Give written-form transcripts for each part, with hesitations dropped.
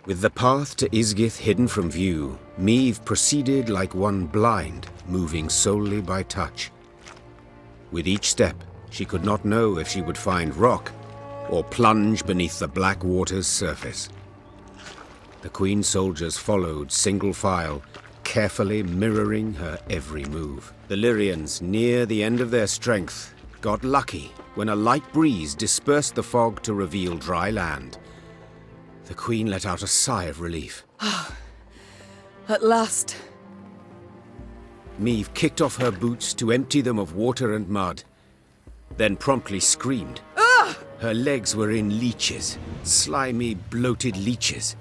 With the path to Ysgith hidden from view, Meve proceeded like one blind, moving solely by touch. With each step, she could not know if she would find rock or plunge beneath the black water's surface. The Queen's soldiers followed single file, carefully mirroring her every move. The Lyrians, near the end of their strength, got lucky when a light breeze dispersed the fog to reveal dry land. The Queen let out a sigh of relief. At last. Meve kicked off her boots to empty them of water and mud, then promptly screamed. Ah! Her legs were in leeches, slimy, bloated leeches.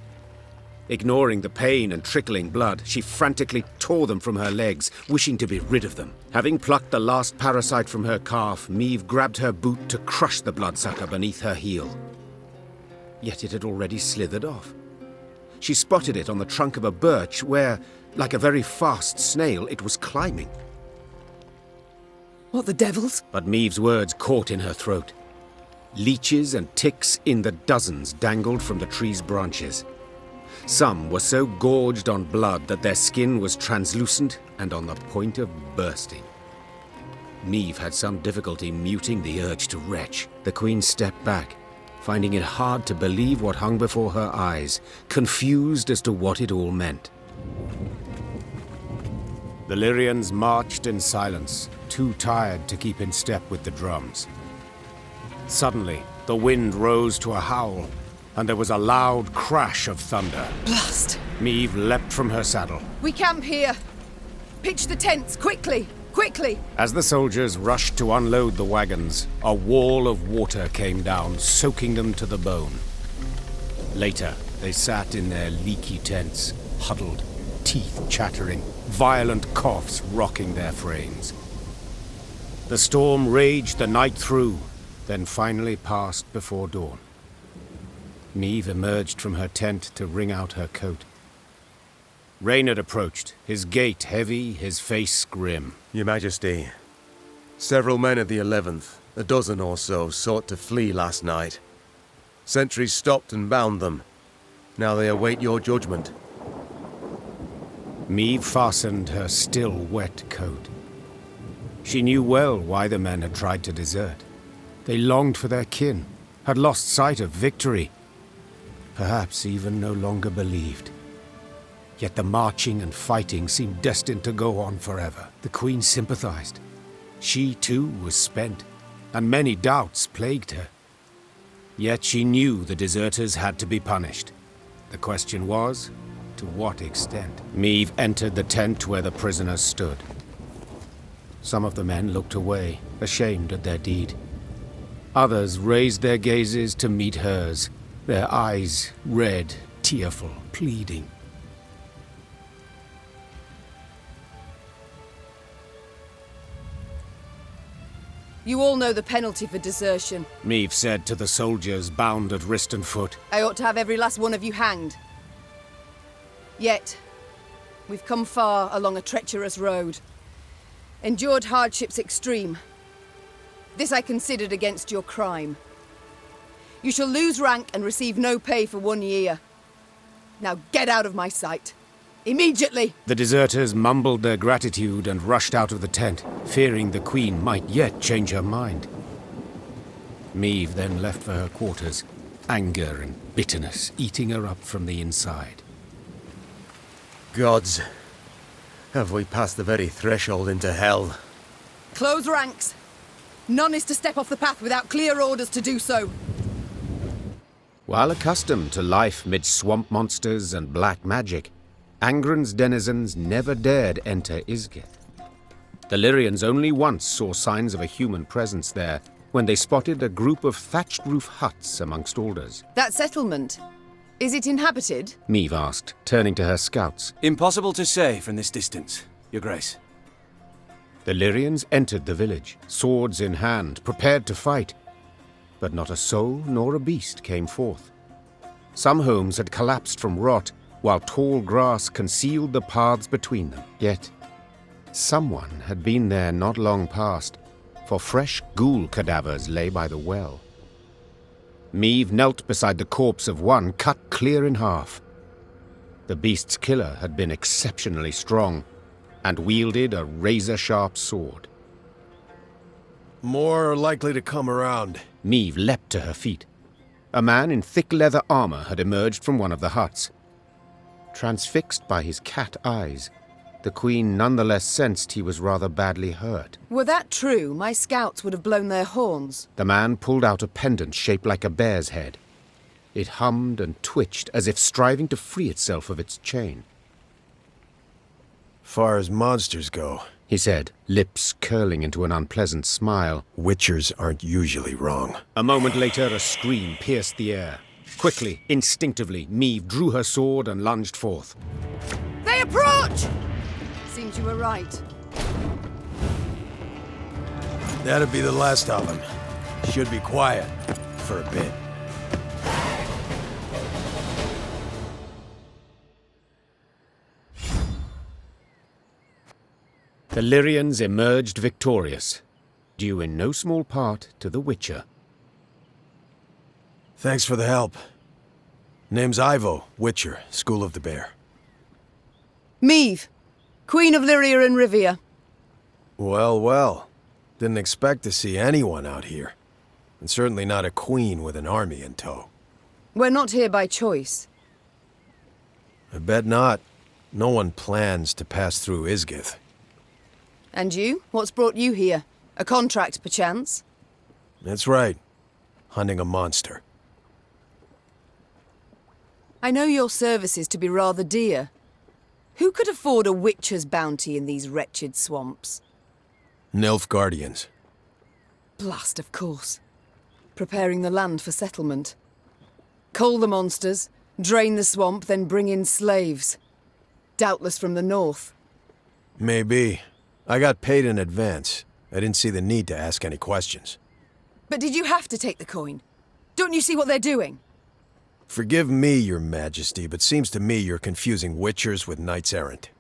Ignoring the pain and trickling blood, she frantically tore them from her legs, wishing to be rid of them. Having plucked the last parasite from her calf, Meve grabbed her boot to crush the bloodsucker beneath her heel. Yet it had already slithered off. She spotted it on the trunk of a birch where, like a very fast snail, it was climbing. What the devils? But Meve's words caught in her throat. Leeches and ticks in the dozens dangled from the tree's branches. Some were so gorged on blood that their skin was translucent and on the point of bursting. Meve had some difficulty muting the urge to retch. The Queen stepped back, finding it hard to believe what hung before her eyes, confused as to what it all meant. The Lyrians marched in silence, too tired to keep in step with the drums. Suddenly, the wind rose to a howl, and there was a loud crash of thunder. Blast! Meve leapt from her saddle. We camp here. Pitch the tents, quickly! Quickly! As the soldiers rushed to unload the wagons, a wall of water came down, soaking them to the bone. Later, they sat in their leaky tents, huddled, teeth chattering, violent coughs rocking their frames. The storm raged the night through, then finally passed before dawn. Meve emerged from her tent to wring out her coat. Reynard approached, his gait heavy, his face grim. Your Majesty, several men of the 11th, a dozen or so, sought to flee last night. Sentries stopped and bound them. Now they await your judgment. Meve fastened her still wet coat. She knew well why the men had tried to desert. They longed for their kin, had lost sight of victory, perhaps even no longer believed. Yet the marching and fighting seemed destined to go on forever. The Queen sympathized. She too was spent, and many doubts plagued her. Yet she knew the deserters had to be punished. The question was, to what extent? Meve entered the tent where the prisoners stood. Some of the men looked away, ashamed at their deed. Others raised their gazes to meet hers, their eyes red, tearful, pleading. You all know the penalty for desertion. Meve said to the soldiers bound at wrist and foot. I ought to have every last one of you hanged. Yet, we've come far along a treacherous road. Endured hardships extreme. This I considered against your crime. You shall lose rank and receive no pay for 1 year. Now get out of my sight. Immediately! The deserters mumbled their gratitude and rushed out of the tent, fearing the Queen might yet change her mind. Meve then left for her quarters, anger and bitterness eating her up from the inside. Gods, have we passed the very threshold into hell? Close ranks! None is to step off the path without clear orders to do so. While accustomed to life mid swamp monsters and black magic, Angren's denizens never dared enter Ysgith. The Lyrians only once saw signs of a human presence there, when they spotted a group of thatched roof huts amongst alders. That settlement, is it inhabited? Meve asked, turning to her scouts. Impossible to say from this distance, Your Grace. The Lyrians entered the village, swords in hand, prepared to fight. But not a soul nor a beast came forth. Some homes had collapsed from rot, while tall grass concealed the paths between them. Yet, someone had been there not long past, for fresh ghoul cadavers lay by the well. Meve knelt beside the corpse of one cut clear in half. The beast's killer had been exceptionally strong, and wielded a razor-sharp sword. More are likely to come around. Meve leapt to her feet. A man in thick leather armor had emerged from one of the huts. Transfixed by his cat eyes, the Queen nonetheless sensed he was rather badly hurt. Were that true, my scouts would have blown their horns. The man pulled out a pendant shaped like a bear's head. It hummed and twitched as if striving to free itself of its chain. Far as monsters go, He said, lips curling into an unpleasant smile. Witchers aren't usually wrong. A moment later, a scream pierced the air. Quickly, instinctively, Meve drew her sword and lunged forth. They approach! Seems you were right. That'd be the last of them. Should be quiet. For a bit. The Lyrians emerged victorious, due in no small part to the Witcher. Thanks for the help. Name's Ivo, Witcher, School of the Bear. Meve, Queen of Lyria and Rivia. Well, well. Didn't expect to see anyone out here. And certainly not a queen with an army in tow. We're not here by choice. I bet not. No one plans to pass through Ysgith. And you? What's brought you here? A contract, perchance? That's right. Hunting a monster. I know your services to be rather dear. Who could afford a witcher's bounty in these wretched swamps? Nilfgaardians. Blast, of course. Preparing the land for settlement. Cull the monsters, drain the swamp, then bring in slaves. Doubtless from the north. Maybe. I got paid in advance. I didn't see the need to ask any questions. But did you have to take the coin? Don't you see what they're doing? Forgive me, your majesty, but seems to me you're confusing witchers with knights-errant.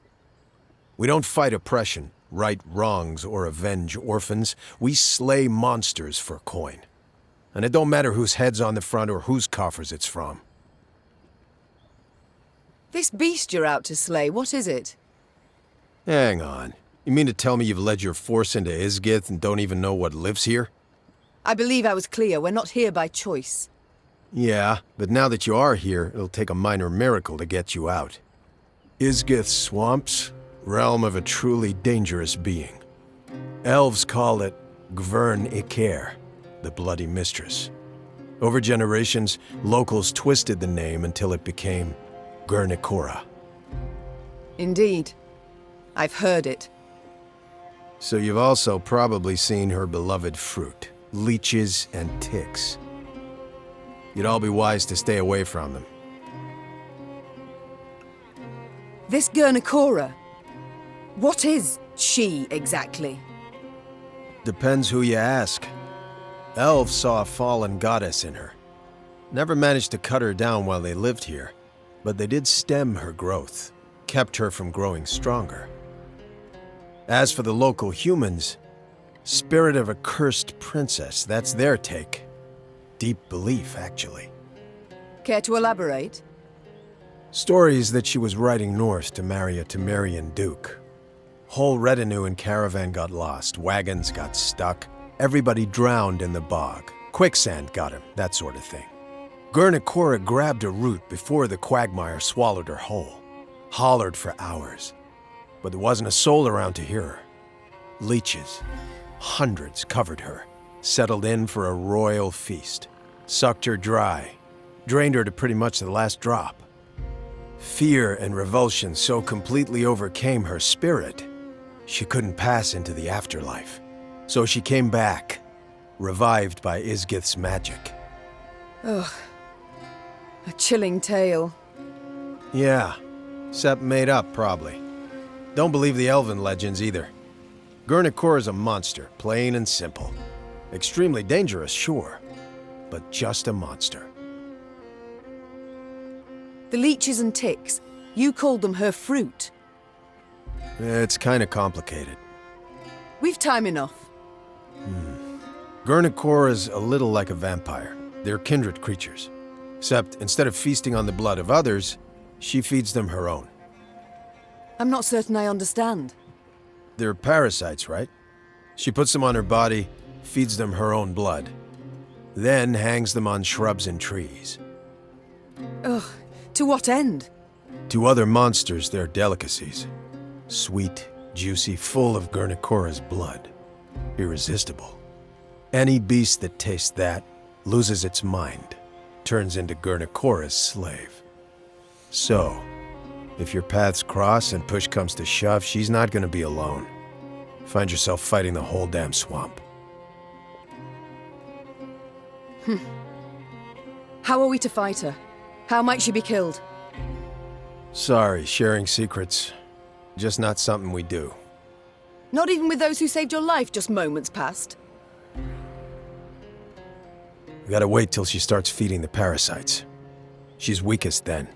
We don't fight oppression, right wrongs, or avenge orphans. We slay monsters for coin. And it don't matter whose head's on the front or whose coffers it's from. This beast you're out to slay, what is it? Hang on. You mean to tell me you've led your force into Ysgith and don't even know what lives here? I believe I was clear. We're not here by choice. Yeah, but now that you are here, it'll take a minor miracle to get you out. Ysgith swamps, realm of a truly dangerous being. Elves call it Gwent, the Bloody Mistress. Over generations, locals twisted the name until it became Gwent. Indeed. I've heard it. So you've also probably seen her beloved fruit, leeches and ticks. You'd all be wise to stay away from them. This Gwent, what is she exactly? Depends who you ask. Elves saw a fallen goddess in her. Never managed to cut her down while they lived here, but they did stem her growth, kept her from growing stronger. As for the local humans, spirit of a cursed princess, that's their take. Deep belief, actually. Care to elaborate? Stories that she was riding north to marry a Temerian duke. Whole retinue and caravan got lost, wagons got stuck, everybody drowned in the bog. Quicksand got him, that sort of thing. Gwent grabbed a root before the quagmire swallowed her whole. Hollered for hours. But there wasn't a soul around to hear her. Leeches, hundreds covered her, settled in for a royal feast, sucked her dry, drained her to pretty much the last drop. Fear and revulsion so completely overcame her spirit, she couldn't pass into the afterlife. So she came back, revived by Ysgith's magic. Ugh. A chilling tale. Yeah, except made up, probably. Don't believe the elven legends either. Gwent is a monster, plain and simple. Extremely dangerous, sure, but just a monster. The leeches and ticks, you called them her fruit. It's kinda complicated. We've time enough. Gwent is a little like a vampire. They're kindred creatures. Except instead of feasting on the blood of others, She feeds them her own. I'm not certain I understand. They're parasites, right? She puts them on her body, feeds them her own blood, then hangs them on shrubs and trees. Ugh, to what end? To other monsters, they're delicacies. Sweet, juicy, full of Gurnakora's blood. Irresistible. Any beast that tastes that loses its mind, turns into Gurnakora's slave. So, if your paths cross and push comes to shove, she's not gonna be alone. Find yourself fighting the whole damn swamp. How are we to fight her? How might she be killed? Sorry, sharing secrets. Just not something we do. Not even with those who saved your life just moments past? We gotta wait till she starts feeding the parasites. She's weakest then.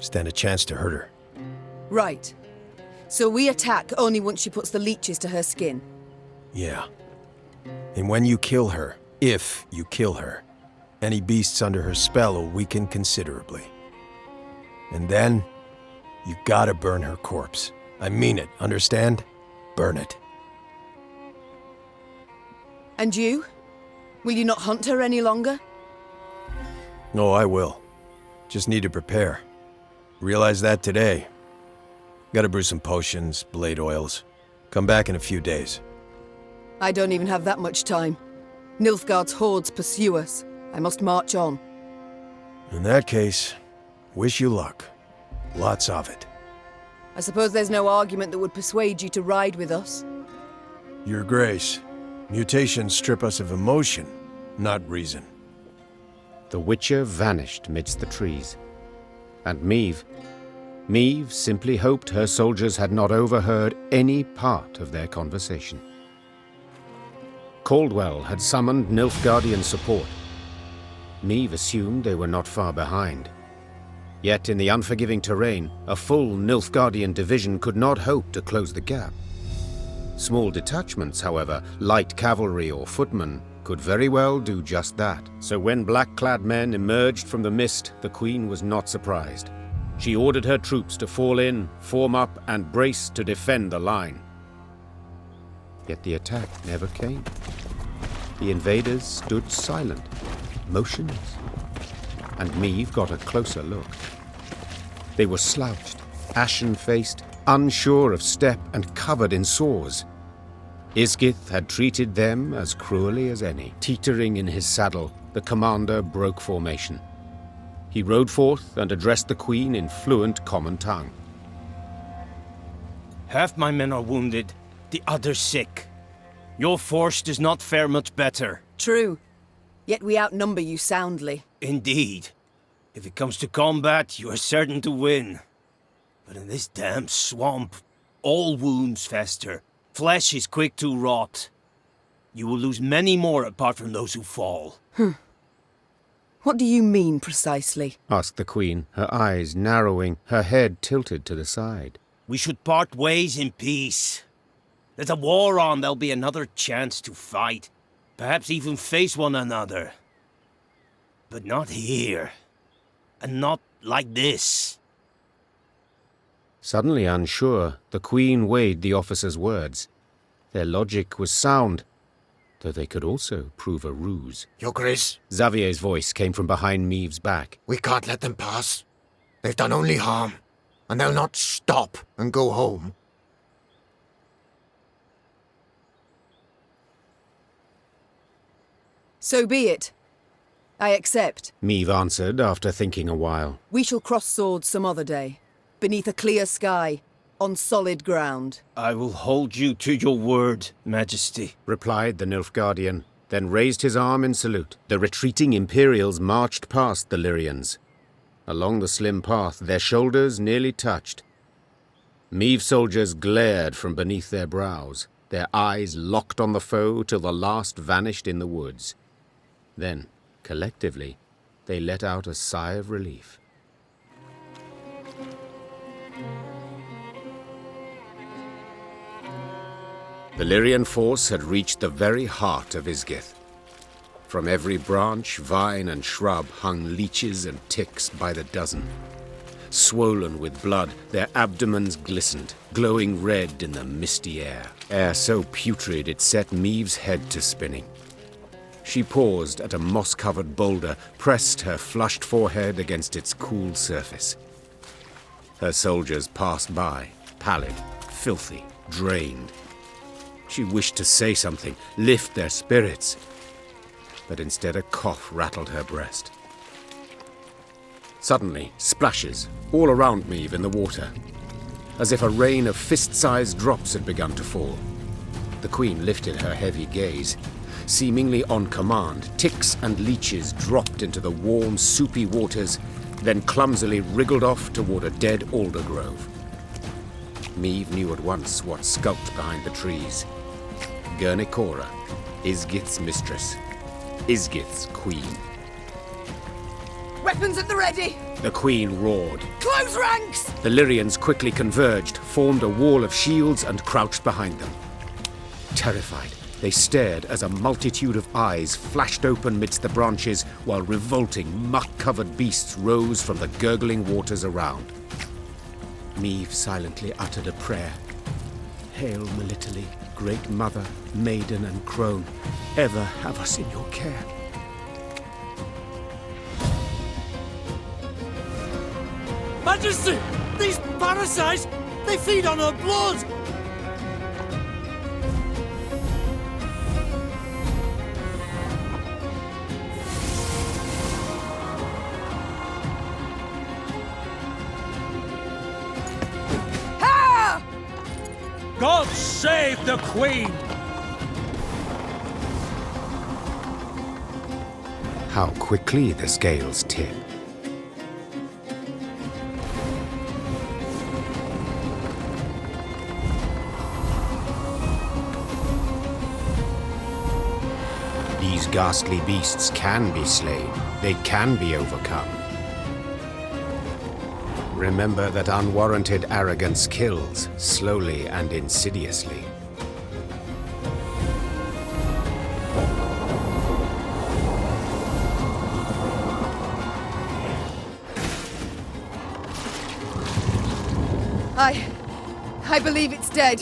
Stand a chance to hurt her. Right. So we attack only once she puts the leeches to her skin. Yeah. And when you kill her, if you kill her, any beasts under her spell will weaken considerably. And then, you gotta burn her corpse. I mean it, understand? Burn it. And you? Will you not hunt her any longer? No, I will. Just need to prepare. Realized that today. Gotta brew some potions, blade oils. Come back in a few days. I don't even have that much time. Nilfgaard's hordes pursue us. I must march on. In that case, wish you luck. Lots of it. I suppose there's no argument that would persuade you to ride with us. Your Grace, mutations strip us of emotion, not reason. The Witcher vanished midst the trees. And Meve simply hoped her soldiers had not overheard any part of their conversation. Caldwell had summoned Nilfgaardian support. Meve assumed they were not far behind. Yet in the unforgiving terrain, a full Nilfgaardian division could not hope to close the gap. Small detachments, however, light cavalry or footmen, could very well do just that. So when black-clad men emerged from the mist, the Queen was not surprised. She ordered her troops to fall in, form up, and brace to defend the line. Yet the attack never came. The invaders stood silent, motionless. And Meve got a closer look. They were slouched, ashen-faced, unsure of step, and covered in sores. Ysgith had treated them as cruelly as any. Teetering in his saddle, the commander broke formation. He rode forth and addressed the Queen in fluent common tongue. Half my men are wounded, the others sick. Your force does not fare much better. True. Yet we outnumber you soundly. Indeed. If it comes to combat, you are certain to win. But in this damn swamp, all wounds fester. Flesh is quick to rot. You will lose many more apart from those who fall. What do you mean, precisely? Asked the Queen, her eyes narrowing, her head tilted to the side. We should part ways in peace. There's a war on, there'll be another chance to fight. Perhaps even face one another. But not here. And not like this. Suddenly unsure, the Queen weighed the officer's words. Their logic was sound, though they could also prove a ruse. Your Grace, Xavier's voice came from behind Meve's back. we can't let them pass. They've done only harm, and they'll not stop and go home. So be it. I accept. Meve answered after thinking a while. We shall cross swords some other day. Beneath a clear sky. On solid ground. I will hold you to your word, Majesty. Replied the Nilfgaardian, then raised his arm in salute. The retreating Imperials marched past the Lyrians. Along the slim path, their shoulders nearly touched. Meve soldiers glared from beneath their brows, their eyes locked on the foe till the last vanished in the woods. Then, collectively, they let out a sigh of relief. The Lyrian force had reached the very heart of Ysgith. From every branch, vine, and shrub hung leeches and ticks by the dozen. swollen with blood, their abdomens glistened, glowing red in the misty air. Air so putrid it set Meve's head to spinning. She paused at a moss-covered boulder, pressed her flushed forehead against its cool surface. Her soldiers passed by, pallid, filthy, drained. She wished to say something, lift their spirits, but instead a cough rattled her breast. Suddenly, splashes all around Meve in the water, as if a rain of fist-sized drops had begun to fall. The Queen lifted her heavy gaze. Seemingly on command, ticks and leeches dropped into the warm, soupy waters, then clumsily wriggled off toward a dead alder grove. Meve knew at once what skulked behind the trees. Geralt, Ysgith's mistress, Ysgith's queen. Weapons at the ready! The Queen roared. Close ranks! The Lyrians quickly converged, formed a wall of shields, and crouched behind them. Terrified, they stared as a multitude of eyes flashed open midst the branches while revolting, muck-covered beasts rose from the gurgling waters around. Meve silently uttered a prayer. Hail, Melitele, great mother, maiden and crone, ever have us in your care. Majesty! These parasites! They feed on her blood! Ha! God save the Queen! How quickly the scales tip. These ghastly beasts can be slain. They can be overcome. Remember that unwarranted arrogance kills, slowly and insidiously. I believe it's dead.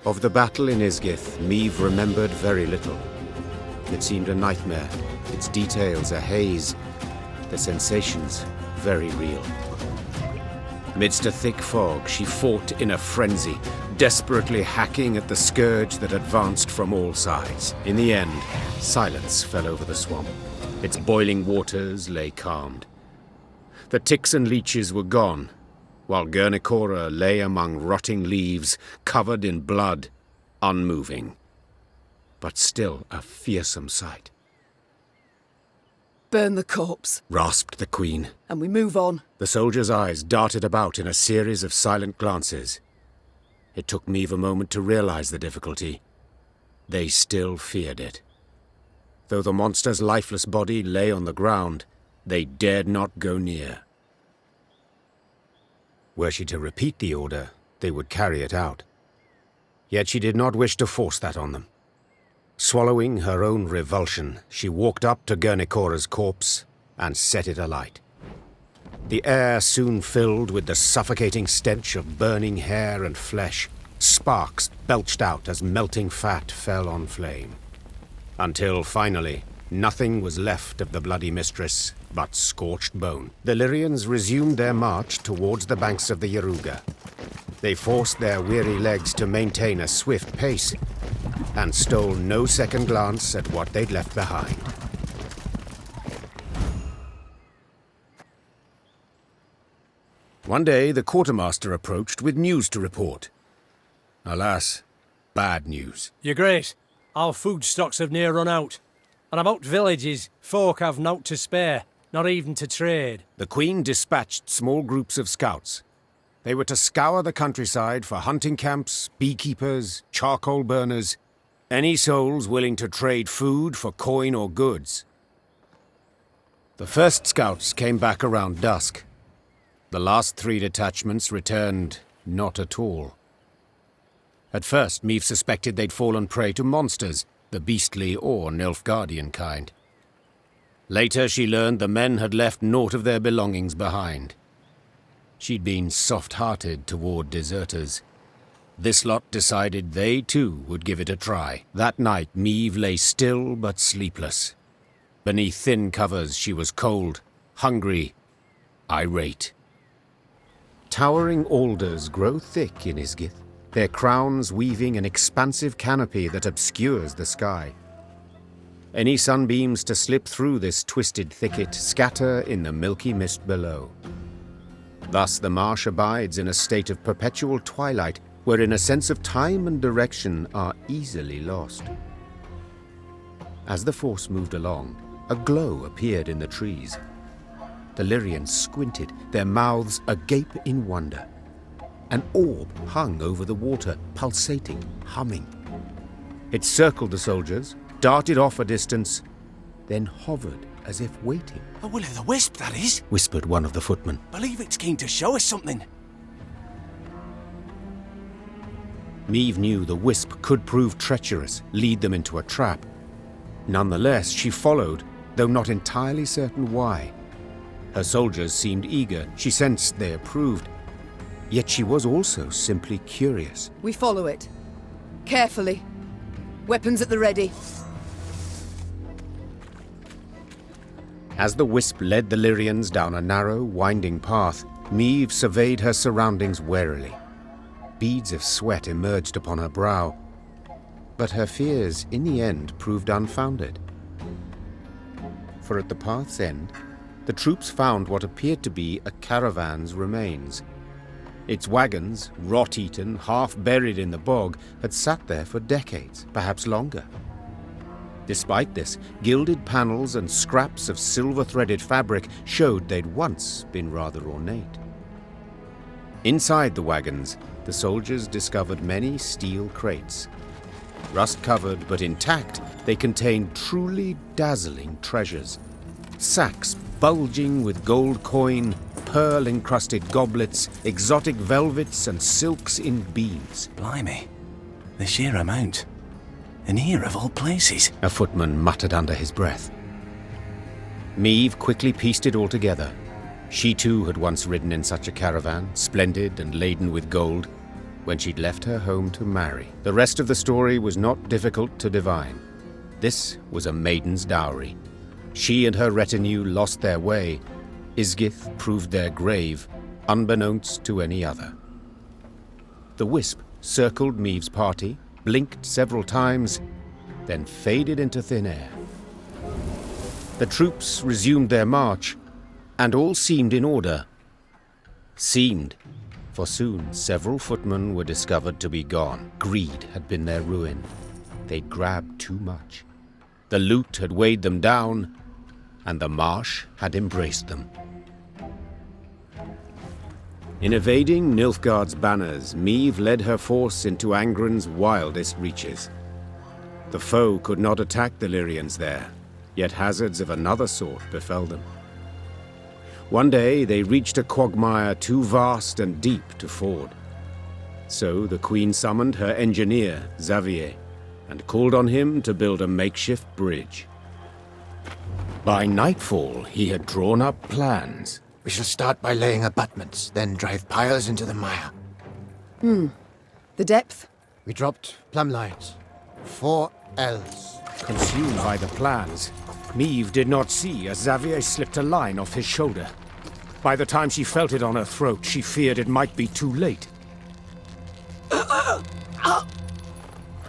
Of the battle in Ysgith, Meve remembered very little. It seemed a nightmare, its details a haze, the sensations very real. Midst a thick fog, she fought in a frenzy, desperately hacking at the scourge that advanced from all sides. In the end, silence fell over the swamp. Its boiling waters lay calmed. The ticks and leeches were gone, while Geralt lay among rotting leaves, covered in blood, unmoving, but still a fearsome sight. Burn the corpse, Rasped the Queen. and we move on. The soldier's eyes darted about in a series of silent glances. It took Meve a moment to realize the difficulty. They still feared it. Though the monster's lifeless body lay on the ground, they dared not go near. Were she to repeat the order, they would carry it out. Yet she did not wish to force that on them. Swallowing her own revulsion, she walked up to Geralt's corpse and set it alight. The air soon filled with the suffocating stench of burning hair and flesh. Sparks belched out as melting fat fell on flame. Until, finally, nothing was left of the bloody mistress but scorched bone. The Lyrians resumed their march towards the banks of the Yaruga. They forced their weary legs to maintain a swift pace and stole no second glance at what they'd left behind. One day, the quartermaster approached with news to report. Alas, bad news. Your Grace, our food stocks have near run out. And about villages, folk have naught to spare, not even to trade. The Queen dispatched small groups of scouts. They were to scour the countryside for hunting camps, beekeepers, charcoal burners, any souls willing to trade food for coin or goods. The first scouts came back around dusk. The last 3 detachments returned not at all. At first, Meve suspected they'd fallen prey to monsters, the beastly or Nilfgaardian kind. Later she learned the men had left naught of their belongings behind. She'd been soft-hearted toward deserters. This lot decided they too would give it a try. That night Meve lay still but sleepless. Beneath thin covers she was cold, hungry, irate. Towering alders grow thick in Ysgith, their crowns weaving an expansive canopy that obscures the sky. Any sunbeams to slip through this twisted thicket scatter in the milky mist below. Thus the marsh abides in a state of perpetual twilight, wherein a sense of time and direction are easily lost. As the force moved along, a glow appeared in the trees. The Lyrians squinted, their mouths agape in wonder. An orb hung over the water, pulsating, humming. It circled the soldiers, darted off a distance, then hovered as if waiting. A will-o'-the-wisp, that is, whispered one of the footmen. Believe it's keen to show us something. Meve knew the wisp could prove treacherous, lead them into a trap. Nonetheless, she followed, though not entirely certain why. Her soldiers seemed eager, she sensed they approved. Yet she was also simply curious. We follow it. Carefully. Weapons at the ready. As the wisp led the Lyrians down a narrow, winding path, Meve surveyed her surroundings warily. Beads of sweat emerged upon her brow, but her fears in the end proved unfounded. For at the path's end, the troops found what appeared to be a caravan's remains. Its wagons, rot-eaten, half-buried in the bog, had sat there for decades, perhaps longer. Despite this, gilded panels and scraps of silver-threaded fabric showed they'd once been rather ornate. Inside the wagons, the soldiers discovered many steel crates. Rust-covered but intact, they contained truly dazzling treasures. Sacks bulging with gold coin, pearl-encrusted goblets, exotic velvets and silks in beads. Blimey, the sheer amount. And here of all places, a footman muttered under his breath. Meve quickly pieced it all together. She too had once ridden in such a caravan, splendid and laden with gold, when she'd left her home to marry. The rest of the story was not difficult to divine. This was a maiden's dowry. She and her retinue lost their way. Ysgith proved their grave, unbeknownst to any other. The wisp circled Meve's party, blinked several times, then faded into thin air. The troops resumed their march, and all seemed in order. Seemed, for soon several footmen were discovered to be gone. Greed had been their ruin. They'd grabbed too much. The loot had weighed them down, and the marsh had embraced them. In evading Nilfgaard's banners, Meve led her force into Angren's wildest reaches. The foe could not attack the Lyrians there, yet hazards of another sort befell them. One day they reached a quagmire too vast and deep to ford. So the Queen summoned her engineer, Xavier, and called on him to build a makeshift bridge. By nightfall, he had drawn up plans. We shall start by laying abutments, then drive piles into the mire. The depth? We dropped plumb lines. 4 Ls. Consumed by the plans, Meve did not see as Xavier slipped a line off his shoulder. By the time she felt it on her throat, she feared it might be too late.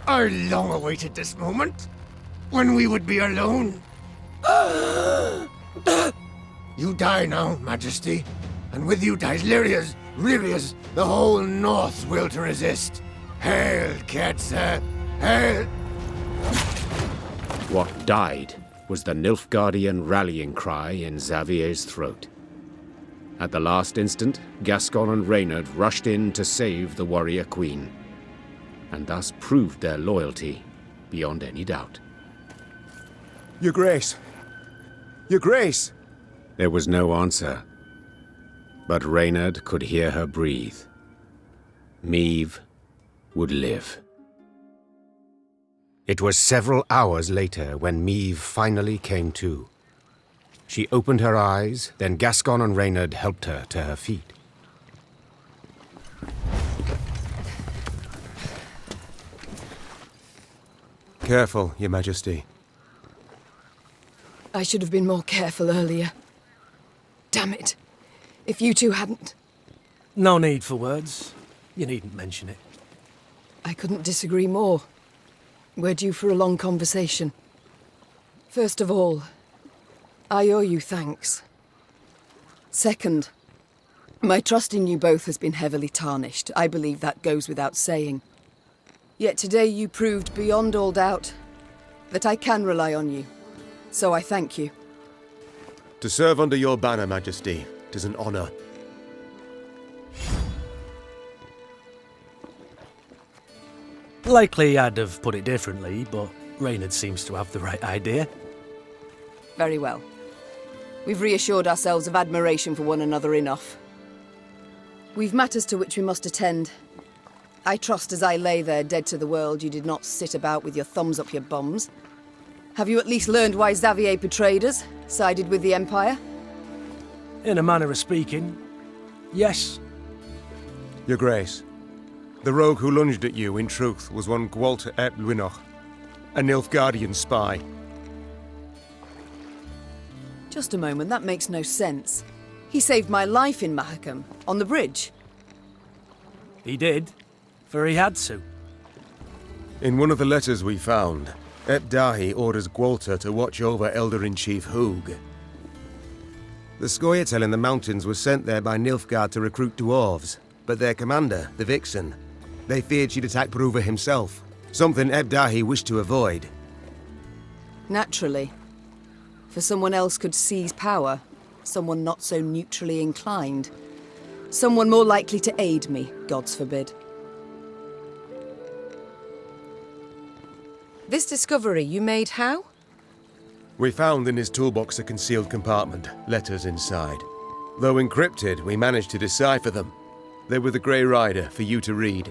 I long awaited this moment, when we would be alone. You die now, Majesty, and with you dies Lyria's, the whole North's will to resist. Hail, Ketzer, hail! What died was the Nilfgaardian rallying cry in Xavier's throat. At the last instant, Gascon and Reynard rushed in to save the warrior queen, and thus proved their loyalty beyond any doubt. Your Grace! Your Grace! There was no answer, but Reynard could hear her breathe. Meve would live. It was several hours later when Meve finally came to. She opened her eyes, then Gascon and Reynard helped her to her feet. Careful, Your Majesty. I should have been more careful earlier. Damn it. If you two hadn't... No need for words. You needn't mention it. I couldn't disagree more. We're due for a long conversation. First of all, I owe you thanks. Second, my trust in you both has been heavily tarnished. I believe that goes without saying. Yet today you proved beyond all doubt that I can rely on you. So I thank you. To serve under your banner, Majesty, 'tis an honor. Likely I'd have put it differently, but Reynard seems to have the right idea. Very well. We've reassured ourselves of admiration for one another enough. We've matters to which we must attend. I trust as I lay there dead to the world, you did not sit about with your thumbs up your bums. Have you at least learned why Xavier betrayed us, sided with the Empire? In a manner of speaking, yes. Your Grace, the rogue who lunged at you, in truth, was one Geralt of Rivia, a Nilfgaardian spy. Just a moment, that makes no sense. He saved my life in Mahakam, on the bridge. He did, for he had to. In one of the letters we found, Dahi orders Gwalter to watch over Elder-in-Chief Hugh. The Scoia'tael in the mountains was sent there by Nilfgaard to recruit dwarves, but their commander, the Vixen, they feared she'd attack Bruva himself, something Dahi wished to avoid. Naturally. For someone else could seize power, someone not so neutrally inclined. Someone more likely to aid me, gods forbid. This discovery you made how? We found in his toolbox a concealed compartment, letters inside. Though encrypted, we managed to decipher them. They were the Grey Rider for you to read.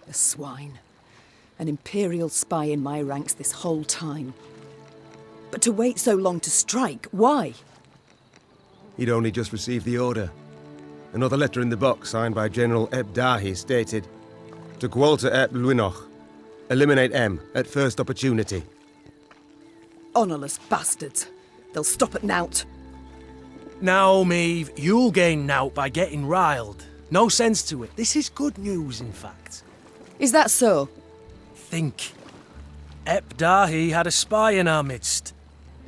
The swine. An Imperial spy in my ranks this whole time. But to wait so long to strike, why? He'd only just received the order. Another letter in the box, signed by General Dahi, stated, "To Gwalter ep Rivia, eliminate M at first opportunity." Honourless bastards. They'll stop at nought. Now, Meve, you'll gain nought by getting riled. No sense to it. This is good news, in fact. Is that so? Think. Dahi had a spy in our midst.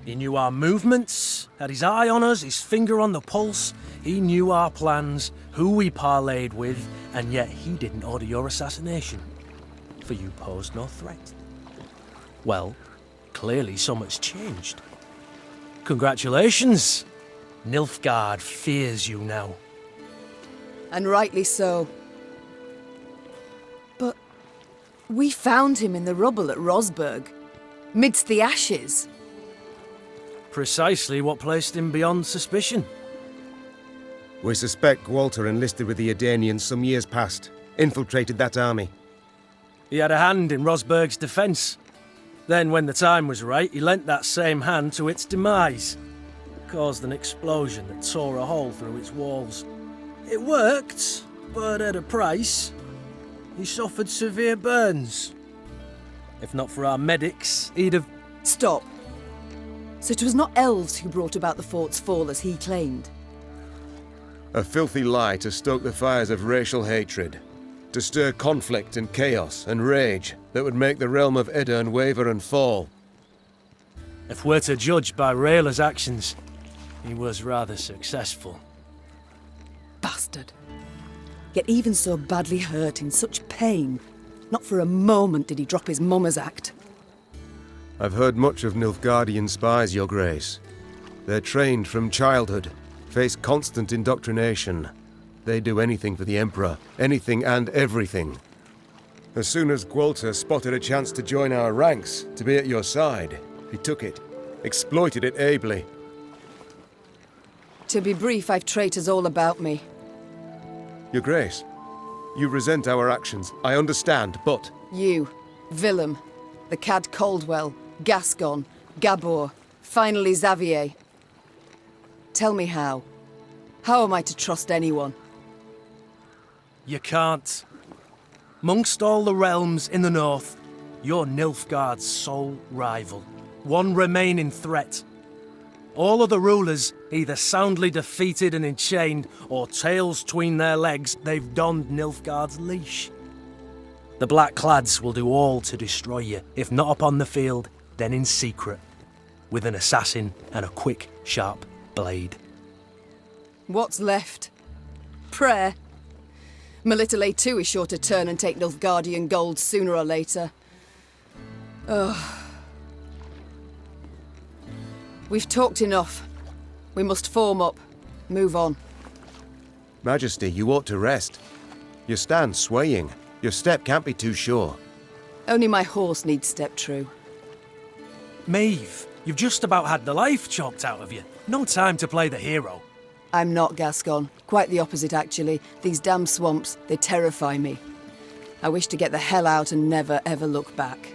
He knew our movements, had his eye on us, his finger on the pulse. He knew our plans, who we parlayed with, and yet he didn't order your assassination. For you posed no threat. Well, clearly so much changed. Congratulations! Nilfgaard fears you now. And rightly so. But we found him in the rubble at Rosberg, midst the ashes. Precisely what placed him beyond suspicion. We suspect Gwalter enlisted with the Edanians some years past, infiltrated that army. He had a hand in Rosberg's defence. Then, when the time was right, he lent that same hand to its demise. Caused an explosion that tore a hole through its walls. It worked, but at a price. He suffered severe burns. If not for our medics, he'd have... Stop. So it was not elves who brought about the fort's fall as he claimed? A filthy lie to stoke the fires of racial hatred, to stir conflict and chaos and rage that would make the realm of Edirn waver and fall. If we're to judge by Rayla's actions, he was rather successful. Bastard. Yet even so badly hurt, in such pain, not for a moment did he drop his mummer's act. I've heard much of Nilfgaardian spies, Your Grace. They're trained from childhood, face constant indoctrination. They do anything for the Emperor, anything and everything. As soon as Gwalter spotted a chance to join our ranks, to be at your side, he took it, exploited it ably. To be brief, I've traitors all about me. Your Grace, you resent our actions, I understand, but... You. Willem, the Cad Caldwell, Gascon, Gabor, finally Xavier. Tell me how. How am I to trust anyone? You can't. Amongst all the realms in the north, you're Nilfgaard's sole rival. One remaining threat. All other rulers either soundly defeated and enchained, or tails tween their legs, they've donned Nilfgaard's leash. The Blackclads will do all to destroy you, if not upon the field, then in secret, with an assassin and a quick, sharp blade. What's left? Prayer? Melitele too is sure to turn and take Nilfgaardian gold sooner or later. Ugh. We've talked enough. We must form up. Move on. Majesty, you ought to rest. You stand swaying. Your step can't be too sure. Only my horse needs step true. Meve, you've just about had the life chopped out of you. No time to play the hero. I'm not Gascon. Quite the opposite, actually. These damn swamps, they terrify me. I wish to get the hell out and never, ever look back.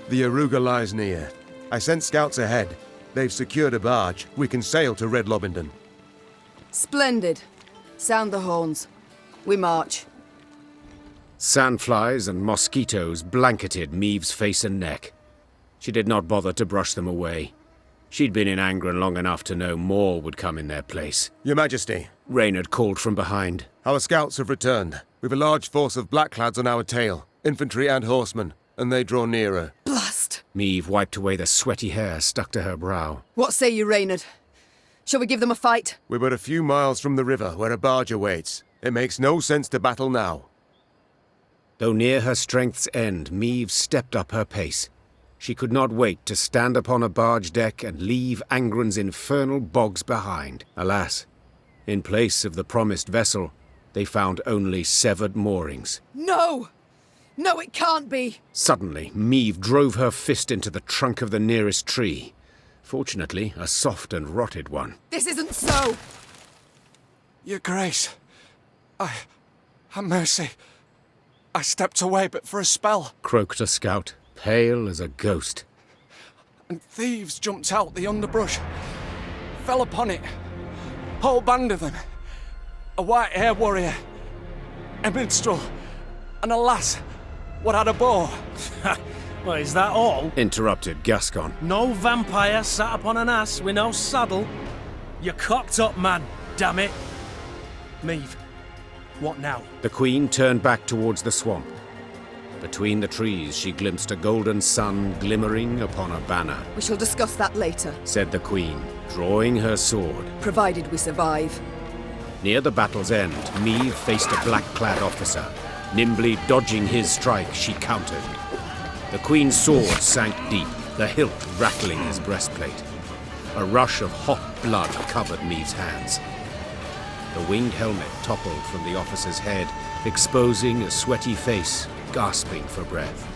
The Aruga lies near. I sent scouts ahead. They've secured a barge. We can sail to Red Lobendon. Splendid. Sound the horns. We march. Sandflies and mosquitoes blanketed Meve's face and neck. She did not bother to brush them away. She'd been in Angren long enough to know more would come in their place. Your Majesty, Reynard called from behind. our scouts have returned. We've a large force of Blackclads on our tail, infantry and horsemen, and they draw nearer. Blast! Meve wiped away the sweaty hair stuck to her brow. What say you, Reynard? Shall we give them a fight? We're but a few miles from the river where a barge awaits. It makes no sense to battle now. Though near her strength's end, Meve stepped up her pace. She could not wait to stand upon a barge deck and leave Angren's infernal bogs behind. Alas, in place of the promised vessel, they found only severed moorings. No! No, it can't be! Suddenly, Meve drove her fist into the trunk of the nearest tree. Fortunately, a soft and rotted one. This isn't so! Your Grace, have mercy. I stepped away but for a spell, Croaked a scout, pale as a ghost. and thieves jumped out the underbrush. Fell upon it. Whole band of them. A white-haired warrior, a minstrel, and a lass what had a bow. Well, is that all? Interrupted Gascon. No vampire sat upon an ass with no saddle? You cocked up, man, damn it. Meve, what now? The Queen turned back towards the swamp. Between the trees, she glimpsed a golden sun glimmering upon a banner. We shall discuss that later, Said the Queen, drawing her sword. provided we survive. Near the battle's end, Meve faced a black-clad officer. Nimbly dodging his strike, she countered. The Queen's sword sank deep, the hilt rattling his breastplate. A rush of hot blood covered Meve's hands. The winged helmet toppled from the officer's head, exposing a sweaty face, gasping for breath.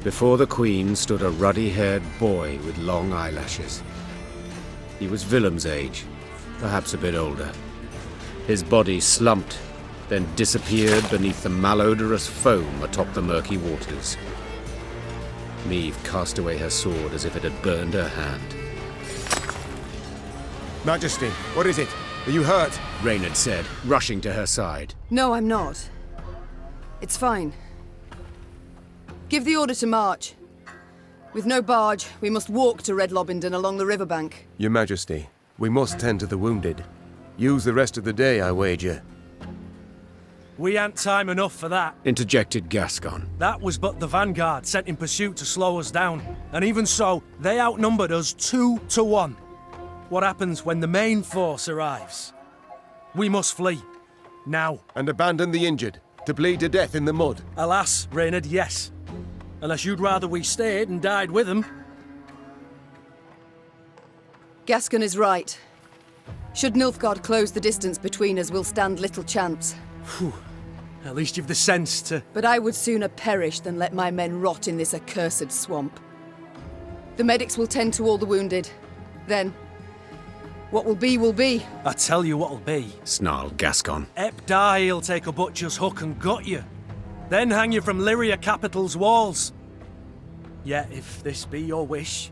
Before the Queen stood a ruddy-haired boy with long eyelashes. He was Willem's age, perhaps a bit older. His body slumped, then disappeared beneath the malodorous foam atop the murky waters. Meve cast away her sword as if it had burned her hand. Majesty, what is it? Are you hurt? Reynard said, rushing to her side. No, I'm not. It's fine. Give the order to march. With no barge, we must walk to Red Lobendon along the riverbank. Your Majesty, we must tend to the wounded. Use the rest of the day, I wager. We ain't time enough for that. Interjected Gascon. That was but the vanguard sent in pursuit to slow us down. And even so, they outnumbered us 2-1. What happens when the main force arrives? We must flee. Now. And abandon the injured, to bleed to death in the mud. Alas, Reynard, yes. Unless you'd rather we stayed and died with them. Gascon is right. Should Nilfgaard close the distance between us, we'll stand little chance. Phew. At least you've the sense to... But I would sooner perish than let my men rot in this accursed swamp. The medics will tend to all the wounded. Then, What will be, will be. I tell you what'll be. snarled Gascon. Epdahi'll take a butcher's hook and gut you. Then hang you from Lyria capital's walls. Yet, if this be your wish...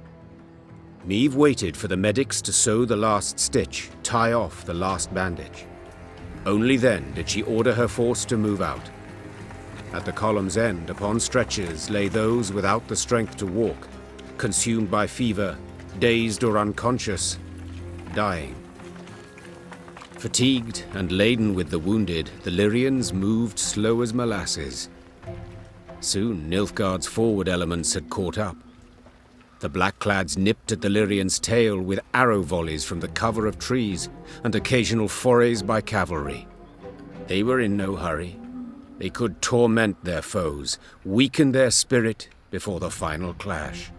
Meve waited for the medics to sew the last stitch, tie off the last bandage. Only then did she order her force to move out. At the column's end, upon stretchers, lay those without the strength to walk, consumed by fever, dazed or unconscious, dying. Fatigued and laden with the wounded, the Lyrians moved slow as molasses. Soon Nilfgaard's forward elements had caught up. The Blackclads nipped at the Lyrians' tail with arrow volleys from the cover of trees and occasional forays by cavalry. They were in no hurry. They could torment their foes, weaken their spirit before the final clash.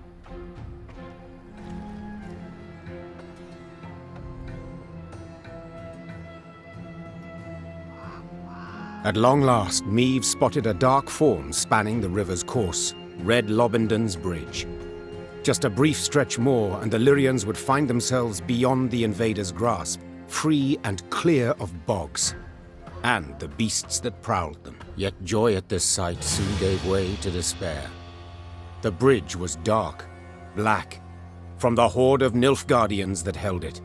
At long last, Meve spotted a dark form spanning the river's course, Red Lobendon's bridge. Just a brief stretch more, and the Lyrians would find themselves beyond the invaders' grasp, free and clear of bogs, and the beasts that prowled them. Yet joy at this sight soon gave way to despair. The bridge was dark, black, from the horde of Nilfgaardians that held it.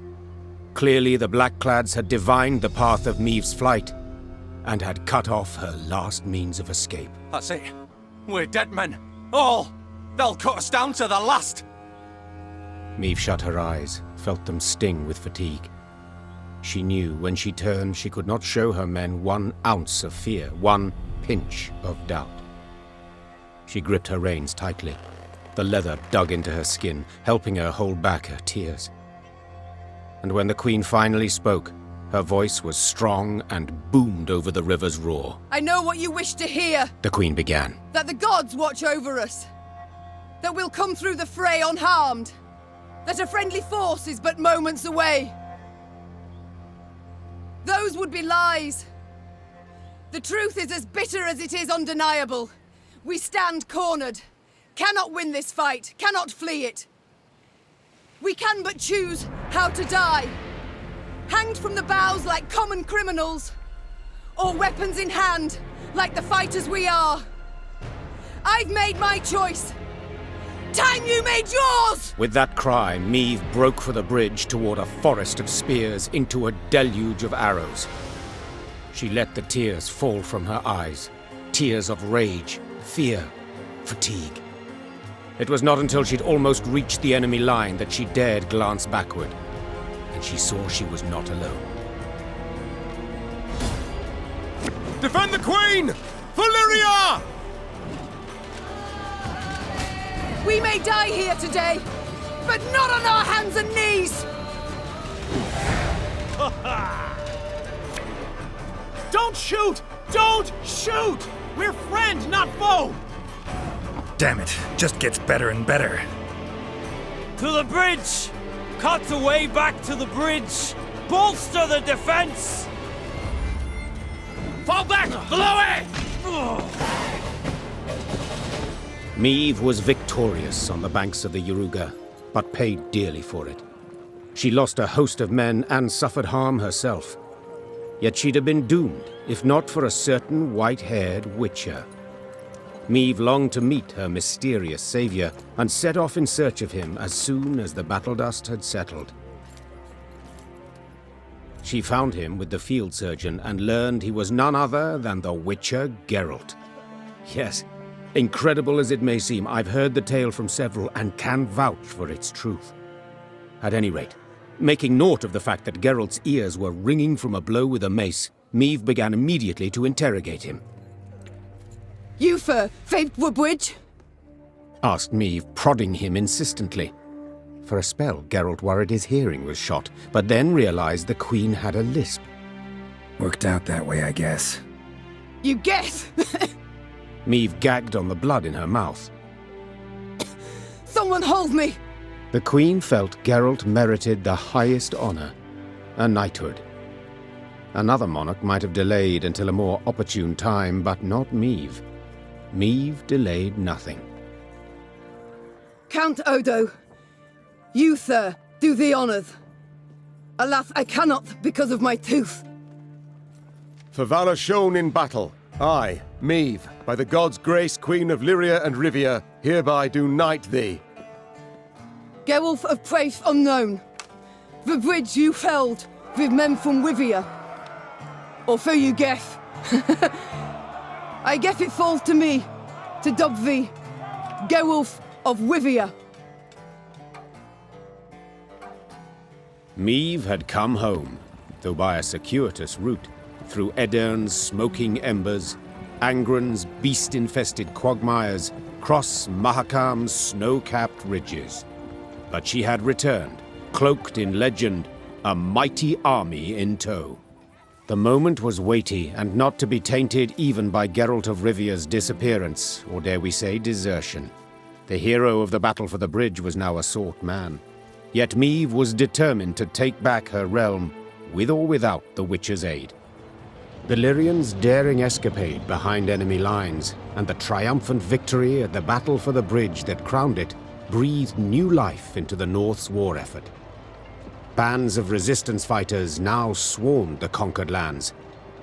Clearly the Blackclads had divined the path of Meve's flight, and had cut off her last means of escape. That's it. We're dead men. All. They'll cut us down to the last. Meve shut her eyes, felt them sting with fatigue. She knew when she turned she could not show her men 1 ounce of fear, 1 pinch of doubt. She gripped her reins tightly. The leather dug into her skin, helping her hold back her tears. And when the Queen finally spoke, her voice was strong and boomed over the river's roar. I know what you wish to hear. The Queen began. That the gods watch over us. That we'll come through the fray unharmed. That a friendly force is but moments away. Those would be lies. The truth is as bitter as it is undeniable. We stand cornered. Cannot win this fight. Cannot flee it. We can but choose how to die. Hanged from the boughs like common criminals. Or weapons in hand, like the fighters we are. I've made my choice. Time you made yours! With that cry, Meve broke for the bridge toward a forest of spears into a deluge of arrows. She let the tears fall from her eyes. Tears of rage, fear, fatigue. It was not until she'd almost reached the enemy line that she dared glance backward. And she saw she was not alone. Defend the Queen! For Lyria! We may die here today, but not on our hands and knees! Don't shoot! Don't shoot! We're friend, not foe! Damn it, just gets better and better. To the bridge! Cut the way back to the bridge! Bolster the defense! Fall back! Below it! Meve was victorious on the banks of the Yaruga, but paid dearly for it. She lost a host of men and suffered harm herself. Yet she'd have been doomed, if not for a certain white-haired witcher. Meve longed to meet her mysterious savior, and set off in search of him as soon as the battle dust had settled. She found him with the field surgeon and learned he was none other than the witcher Geralt. Yes, incredible as it may seem, I've heard the tale from several and can vouch for its truth. At any rate, making naught of the fact that Geralt's ears were ringing from a blow with a mace, Meve began immediately to interrogate him. You for Faith Woodbridge? Asked Meve, prodding him insistently. For a spell, Geralt worried his hearing was shot, but then realized the Queen had a lisp. Worked out that way, I guess. You guess? Meve gagged on the blood in her mouth. Someone hold me! The Queen felt Geralt merited the highest honor, a knighthood. Another monarch might have delayed until a more opportune time, but not Meve. Meve delayed nothing. Count Odo, you, sir, do the honors. Alas, I cannot because of my tooth. For valor shown in battle, I, Meve, by the gods' grace, Queen of Lyria and Rivia, hereby do knight thee. Geralt of place unknown. The bridge you felled with men from Rivia. Or so you guess. I guess it falls to me to dub thee Geralt of Rivia. Meve had come home, though by a circuitous route, through Edern's smoking embers, Angren's beast-infested quagmires, cross Mahakam's snow-capped ridges. But she had returned, cloaked in legend, a mighty army in tow. The moment was weighty, and not to be tainted even by Geralt of Rivia's disappearance, or dare we say desertion. The hero of the battle for the bridge was now a sought man. Yet Meve was determined to take back her realm, with or without the Witcher's aid. The Lyrians' daring escapade behind enemy lines, and the triumphant victory at the battle for the bridge that crowned it, breathed new life into the North's war effort. Bands of resistance fighters now swarmed the conquered lands,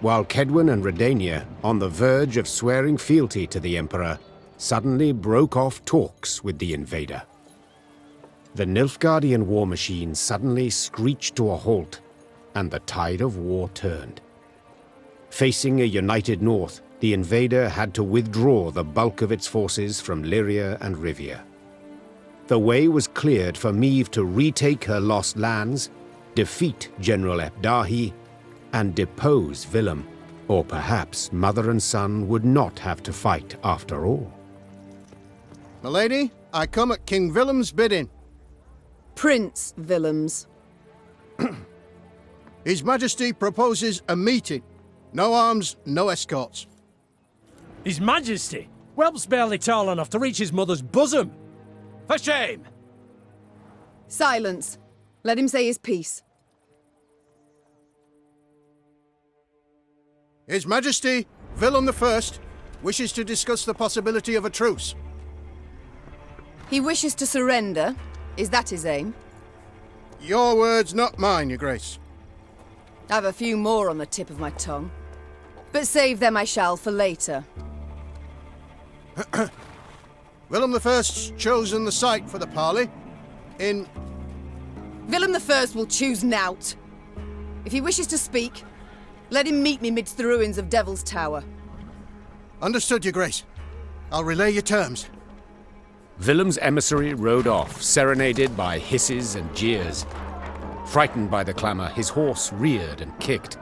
while Cedwyn and Redania, on the verge of swearing fealty to the Emperor, suddenly broke off talks with the invader. The Nilfgaardian war machine suddenly screeched to a halt, and the tide of war turned. Facing a united North, the invader had to withdraw the bulk of its forces from Lyria and Rivia. The way was cleared for Meve to retake her lost lands, defeat General Epdahi, and depose Willem, or perhaps mother and son would not have to fight after all. Milady, I come at King Willem's bidding. Prince Willems. His Majesty proposes a meeting. No arms, no escorts. His Majesty? Whelp's barely tall enough to reach his mother's bosom. For shame! Silence. Let him say his piece. His Majesty, Willem I, wishes to discuss the possibility of a truce. He wishes to surrender. Is that his aim? Your words, not mine, Your Grace. I've a few more on the tip of my tongue. But save them I shall for later. Willem I's chosen the site for the parley. Willem I will choose nought. If he wishes to speak, let him meet me midst the ruins of Devil's Tower. Understood, Your Grace. I'll relay your terms. Willem's emissary rode off, serenaded by hisses and jeers. Frightened by the clamor, his horse reared and kicked.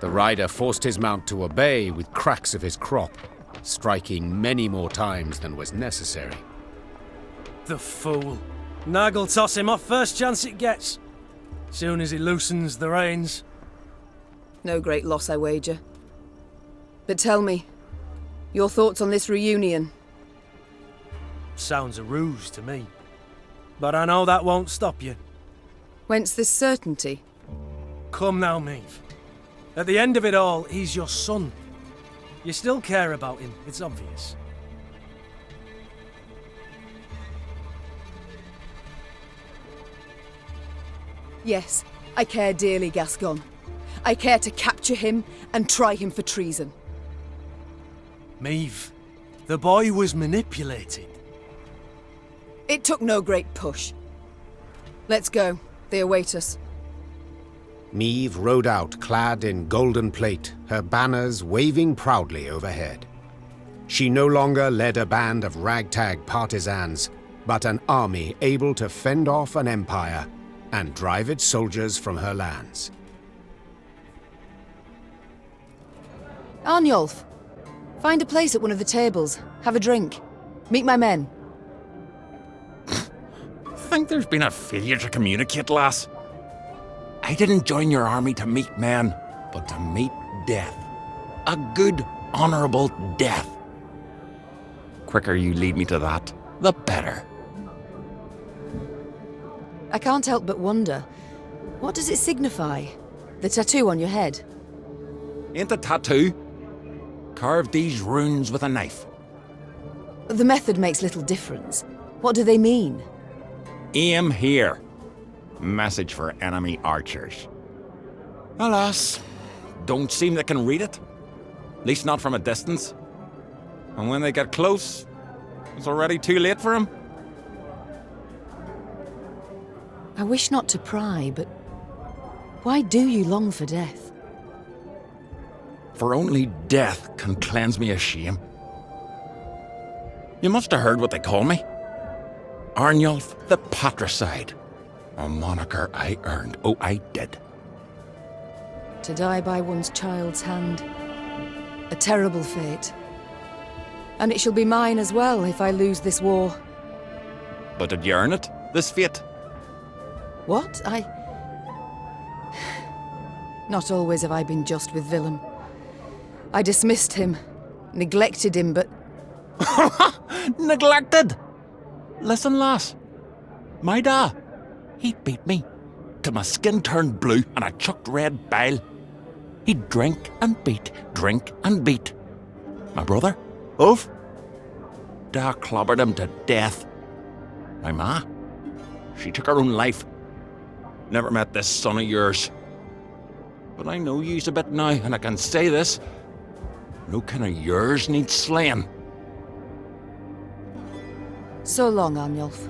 The rider forced his mount to obey with cracks of his crop, striking many more times than was necessary. The fool. Nag'll toss him off first chance it gets. Soon as he loosens the reins. No great loss, I wager. But tell me, your thoughts on this reunion? Sounds a ruse to me. But I know that won't stop you. Whence this certainty? Come now, Meve. At the end of it all, he's your son. You still care about him, it's obvious. Yes, I care dearly, Gascon. I care to capture him and try him for treason. Meve, the boy was manipulated. It took no great push. Let's go. They await us. Meve rode out clad in golden plate, her banners waving proudly overhead. She no longer led a band of ragtag partisans, but an army able to fend off an empire and drive its soldiers from her lands. Arnulf, find a place at one of the tables. Have a drink. Meet my men. Think there's been a failure to communicate, lass? I didn't join your army to meet men, but to meet death. A good, honourable death. Quicker you lead me to that, the better. I can't help but wonder, what does it signify? The tattoo on your head? Ain't a tattoo. Carve these runes with a knife. The method makes little difference. What do they mean? Aim here. Message for enemy archers. Alas, don't seem they can read it. At least not from a distance. And when they get close, it's already too late for them. I wish not to pry, but why do you long for death? For only death can cleanse me of shame. You must have heard what they call me. Arnulf the Patricide. A moniker I earned. Oh, I did. To die by one's child's hand. A terrible fate. And it shall be mine as well if I lose this war. But did you earn it, this fate? What? Not always have I been just with Willem. I dismissed him, neglected him, but... Neglected? Listen, lass. My da, he beat me till my skin turned blue and I chucked red bile. He'd drink and beat, drink and beat. My brother, Ulf, da clobbered him to death. My ma, she took her own life. Never met this son of yours. But I know yous a bit now, and I can say this. No kin of yours needs slaying. So long, Arnulf.